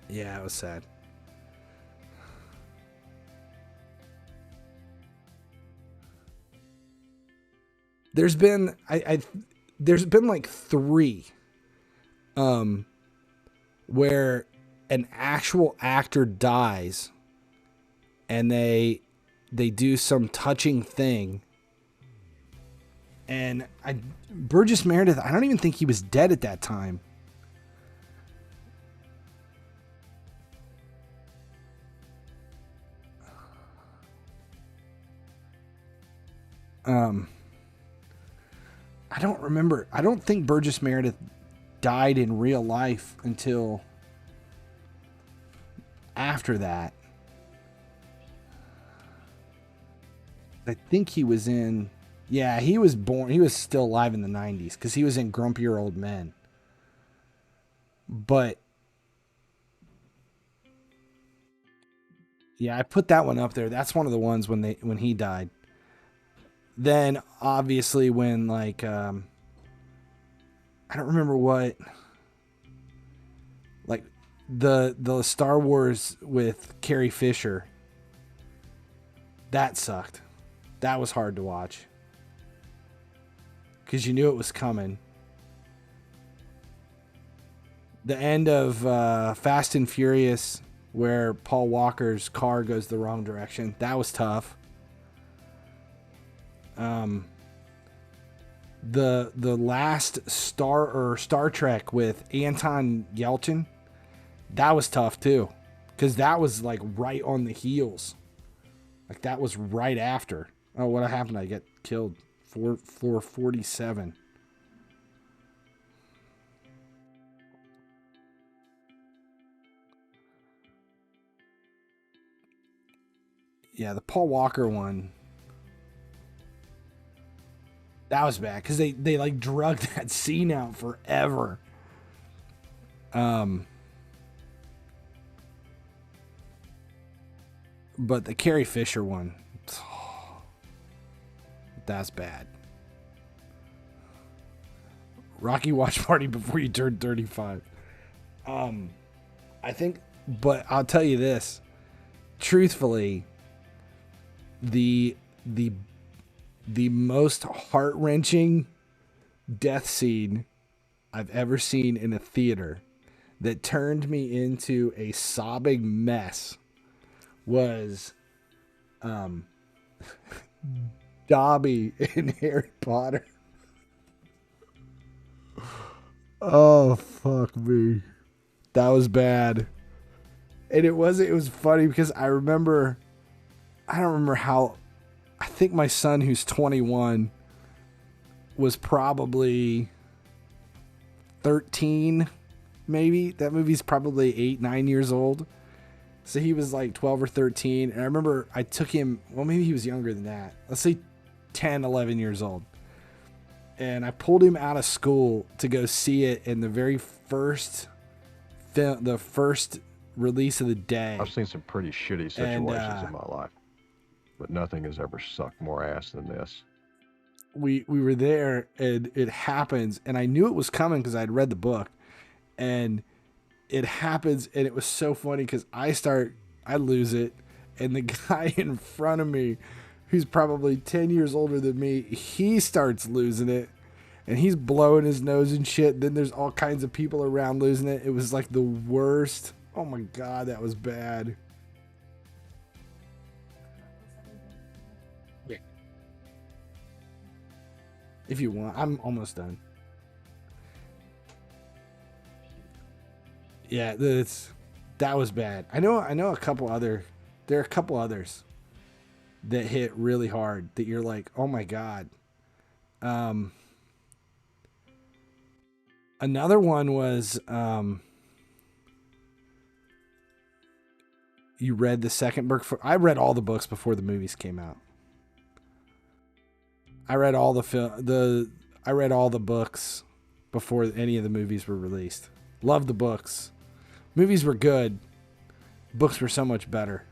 Yeah, it was sad. There's been there's been like 3 where an actual actor dies and they do some touching thing. And Burgess Meredith, I don't even think he was dead at that time. I don't remember. I don't think Burgess Meredith died in real life until after that. I think he was in... Yeah, he was born... He was still alive in the 90s because he was in Grumpier Old Men. But... Yeah, I put that one up there. That's one of the ones when he died. Then, obviously, when, like... I don't remember what... Like, the Star Wars with Carrie Fisher. That sucked. That was hard to watch. Because you knew it was coming. The end of Fast and Furious, where Paul Walker's car goes the wrong direction. That was tough. The last Star Trek with Anton Yelchin. That was tough too. Because that was like right on the heels. Like that was right after. Oh, what happened? I get killed. Floor 47. Yeah, the Paul Walker one. That was bad because they like drug that scene out forever. But the Carrie Fisher one, that's bad. Rocky Watch Party before you turned 35. I think, but I'll tell you this, truthfully, the most heart-wrenching death scene I've ever seen in a theater that turned me into a sobbing mess was Dobby in Harry Potter. Oh, fuck me. That was bad. And it was funny because I don't remember how, I think my son who's 21 was probably 13, maybe. That movie's probably 8-9 years old. So he was like 12 or 13. And I remember I took him, well, maybe he was younger than that. Let's say 10, 11 years old. And I pulled him out of school to go see it in the very first film, the first release of the day. I've seen some pretty shitty situations in my life, but nothing has ever sucked more ass than this. We were there and it happens, and I knew it was coming because I'd read the book, and it happens, and it was so funny because I lose it, and the guy in front of me, who's probably 10 years older than me, he starts losing it, and he's blowing his nose and shit. Then there's all kinds of people around losing it. It was like the worst. Oh my God, that was bad. Yeah. If you want, I'm almost done. Yeah, that was bad. I know a couple other, there are a couple others that hit really hard that you're like, oh my God. Another one was, you read the second book. I read all the books before the movies came out. I read all I read all the books before any of the movies were released. Loved the books. Movies were good. Books were so much better.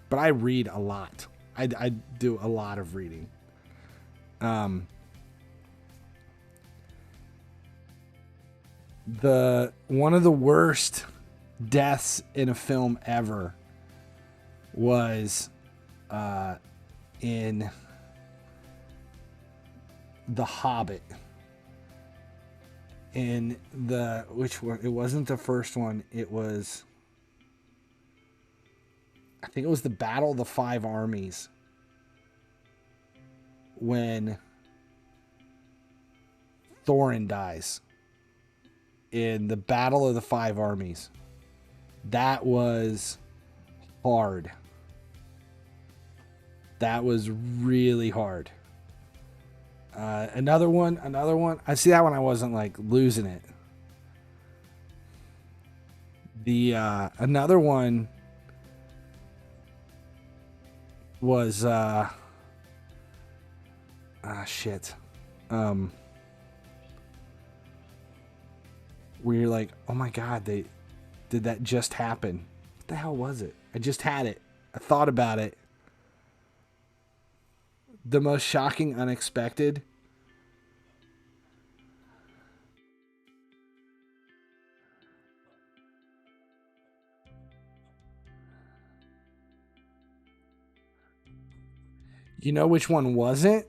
But I read a lot. I do a lot of reading. One of the worst deaths in a film ever was in The Hobbit. In which one? It wasn't the first one. It was I think it was the Battle of the Five Armies, when Thorin dies in the Battle of the Five Armies. That was hard. That was really hard. Another one. I see that one. I wasn't like losing it. The another one was shit. Where you're like, oh my god, did that just happen? What the hell was it? I just had it. I thought about it. The most shocking, unexpected. You know which one wasn't?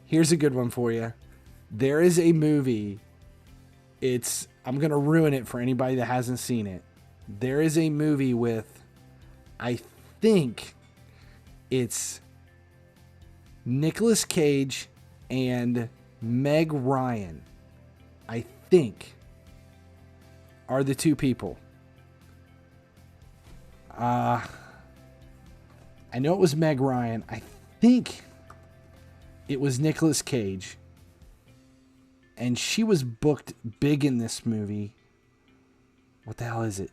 Here's a good one for you. There is a movie. I'm going to ruin it for anybody that hasn't seen it. There is a movie with, I think it's Nicolas Cage and Meg Ryan, I think, are the two people. I know it was Meg Ryan. I think it was Nicolas Cage. And she was booked big in this movie. What the hell is it?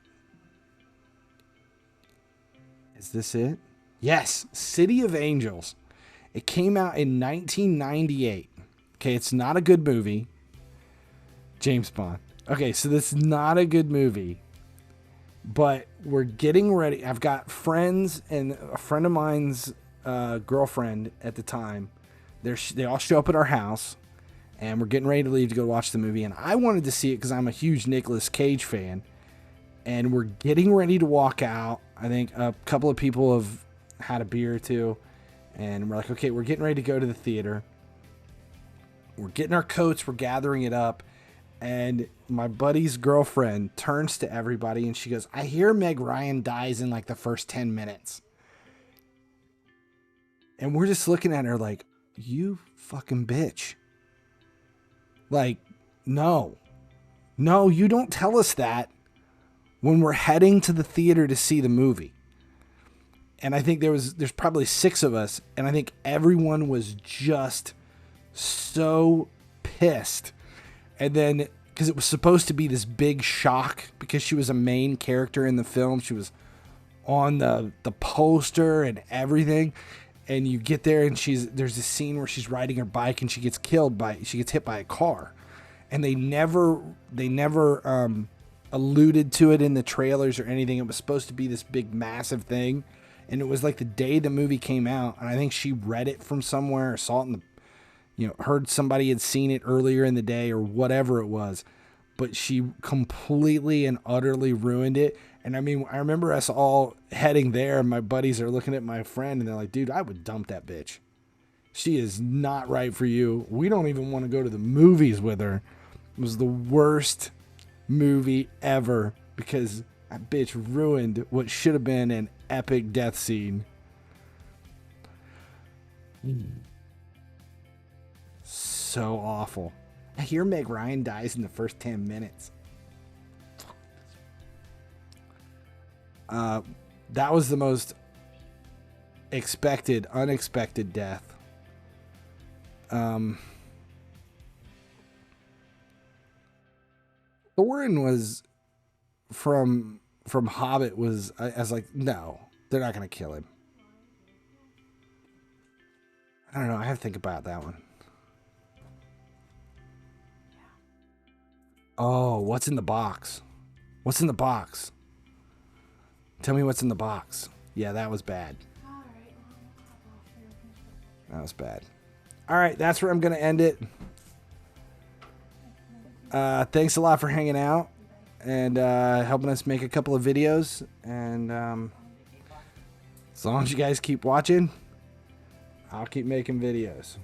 Is this it? Yes, City of Angels. It came out in 1998. Okay, it's not a good movie. James Bond. Okay, so this is not a good movie. But we're getting ready. I've got friends, and a friend of mine's girlfriend at the time. They all show up at our house, and we're getting ready to leave to go watch the movie. And I wanted to see it because I'm a huge Nicolas Cage fan. And we're getting ready to walk out. I think a couple of people have had a beer or two. And we're like, okay, we're getting ready to go to the theater. We're getting our coats. We're gathering it up. And my buddy's girlfriend turns to everybody and she goes, I hear Meg Ryan dies in like the first 10 minutes. And we're just looking at her like, you fucking bitch. Like, no, you don't tell us that when we're heading to the theater to see the movie. And I think there's probably 6 of us. And I think everyone was just so pissed. And then, because it was supposed to be this big shock, because she was a main character in the film. She was on the poster and everything. And you get there and there's this scene where she's riding her bike and she gets hit by a car. And they never alluded to it in the trailers or anything. It was supposed to be this big, massive thing. And it was like the day the movie came out. And I think she read it from somewhere or saw it in the, heard somebody had seen it earlier in the day or whatever it was, but she completely and utterly ruined it. And I mean, I remember us all heading there and my buddies are looking at my friend and they're like, dude, I would dump that bitch. She is not right for you. We don't even want to go to the movies with her. It was the worst movie ever because that bitch ruined what should have been an epic death scene. So awful. I hear Meg Ryan dies in the first 10 minutes. That was the most unexpected death. Thorin was from Hobbit was, I was like, no, they're not going to kill him. I don't know. I have to think about that one. Oh, what's in the box? What's in the box? Tell me what's in the box. Yeah, that was bad. That was bad. All right, that's where I'm going to end it. Thanks a lot for hanging out and helping us make a couple of videos. And as long as you guys keep watching, I'll keep making videos.